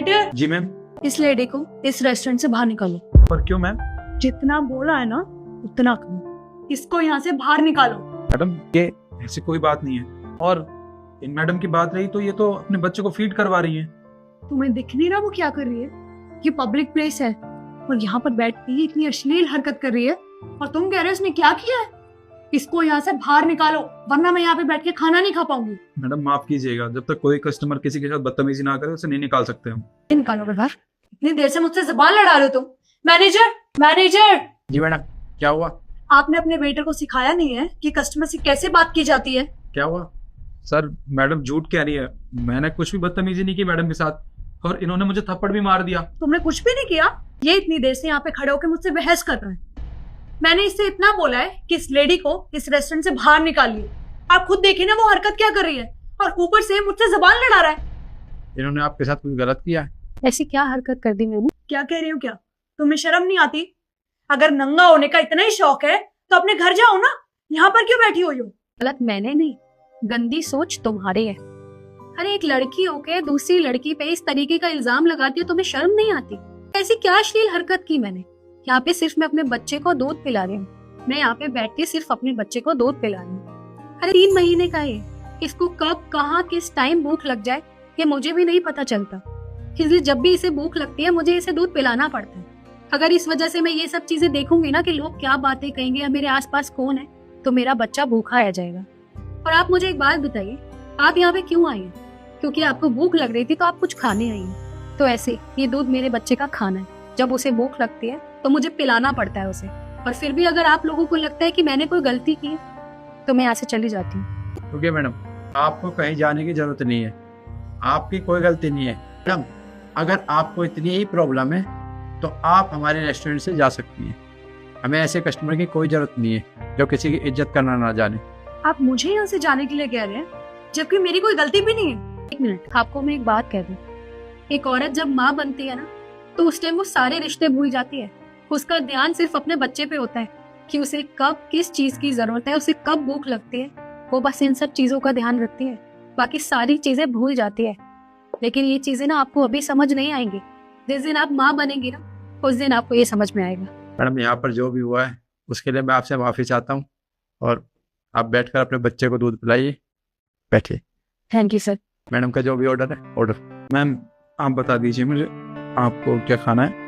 Waiter, जी ma'am. इस lady को इस रेस्टोरेंट से बाहर निकालो। पर क्यों मैम? जितना बोला है ना उतना करो। इसको यहाँ से बाहर निकालो। मैडम ये ऐसी कोई बात नहीं है। और इन मैडम की बात रही तो ये तो अपने बच्चे को फीड करवा रही है। तुम्हें दिख नहीं रहा वो क्या कर रही है? ये पब्लिक प्लेस है और यहाँ पर बैठ के इतनी अश्लील हरकत कर रही है और तुम कह रहे हो उसने क्या किया है? इसको यहाँ से बाहर निकालो वरना मैं यहाँ पे बैठ के खाना नहीं खा पाऊंगी। मैडम माफ कीजिएगा, जब तक कोई कस्टमर किसी के साथ बदतमीजी ना करे उसे नहीं निकाल सकते हम। निकालोगे बाहर? इतनी देर से मुझसे जुबान लड़ा रहे हो तुम। Manager, manager. जी मैडम, क्या हुआ? आपने अपने वेटर को सिखाया नहीं है कि कस्टमर से कैसे बात की जाती है? क्या हुआ? सर मैडम झूठ कह रही है, मैंने कुछ भी बदतमीजी नहीं की मैडम के साथ और इन्होंने मुझे थप्पड़ भी मार दिया। तुमने कुछ भी नहीं किया। ये इतनी देर से यहाँ पे खड़े होकर मुझसे बहस कर रहा है। मैंने इससे इतना बोला है कि इस लेडी को इस रेस्टोरेंट से बाहर निकालिए। आप खुद देखिए ना वो हरकत क्या कर रही है और ऊपर से मुझसे जुबान लड़ा रहा है। इन्होंने आपके साथ कुछ गलत किया है? ऐसी क्या हरकत कर दी मैंने? क्या कह रही हूँ? क्या तुम्हें शर्म नहीं आती? अगर नंगा होने का इतना ही शौक है तो अपने घर जाओ ना, यहाँ पर क्यों बैठी हुई हो? गलत मैंने नहीं, गंदी सोच तुम्हारी है। अरे एक लड़की होके दूसरी लड़की पे इस तरीके का इल्जाम लगाती हो, तुम्हें शर्म नहीं आती? ऐसी क्या अश्लील हरकत की मैंने? यहाँ पे सिर्फ मैं अपने बच्चे को दूध पिला रही हूँ। मैं यहाँ पे बैठ के सिर्फ अपने बच्चे को दूध पिला रही हूँ। अरे 3 महीने का है, इसको कब कहाँ किस टाइम भूख लग जाए ये मुझे भी नहीं पता चलता। इसलिए जब भी इसे भूख लगती है मुझे इसे दूध पिलाना पड़ता है। अगर इस वजह से मैं ये सब चीजें देखूंगी ना कि लोग क्या बातें कहेंगे या मेरे आसपास कौन है, तो मेरा बच्चा भूखा रह जाएगा। और आप मुझे एक बात बताइए, आप यहाँ पे क्यों आई हैं? क्योंकि आपको भूख लग रही थी तो आप कुछ खाने आई हैं। तो ऐसे ये दूध मेरे बच्चे का खाना है, जब उसे भूख लगती है तो मुझे पिलाना पड़ता है उसे। और फिर भी अगर आप लोगों को लगता है कि मैंने कोई गलती की तो मैं यहाँ से चली जाती हूँ। ओके मैडम, आपको कहीं जाने की जरूरत नहीं है, आपकी कोई गलती नहीं है। मैडम अगर आपको इतनी ही प्रॉब्लम है तो आप हमारे रेस्टोरेंट से जा सकती हैं। हमें ऐसे कस्टमर की कोई जरूरत नहीं है जो किसी की इज्जत करना ना जाने। आप मुझे यहाँ से जाने के लिए कह रहे हैं जबकि मेरी कोई गलती भी नहीं है। एक मिनट, आपको मैं एक बात कह दूं, एक औरत जब माँ बनती है ना तो उस टाइम वो सारे रिश्ते भूल जाती है। उसका ध्यान सिर्फ अपने बच्चे पे होता है कि उसे कब किस चीज की जरूरत है, उसे कब भूख लगती है। वो बस इन सब चीजों का ध्यान रखती है, बाकी सारी चीजें भूल जाती है। लेकिन ये चीजें ना आपको अभी समझ नहीं आएंगी। जिस दिन आप माँ बनेंगी ना उस दिन आपको ये समझ में आएगा। मैडम यहाँ पर जो भी हुआ है उसके लिए मैं आपसे माफ़ी चाहता हूँ और आप बैठकर अपने बच्चे को दूध पिलाइए। बैठिए। Thank you sir. मैडम का जो भी ऑर्डर है ऑर्डर। मैम आप बता दीजिए मुझे आपको क्या खाना है?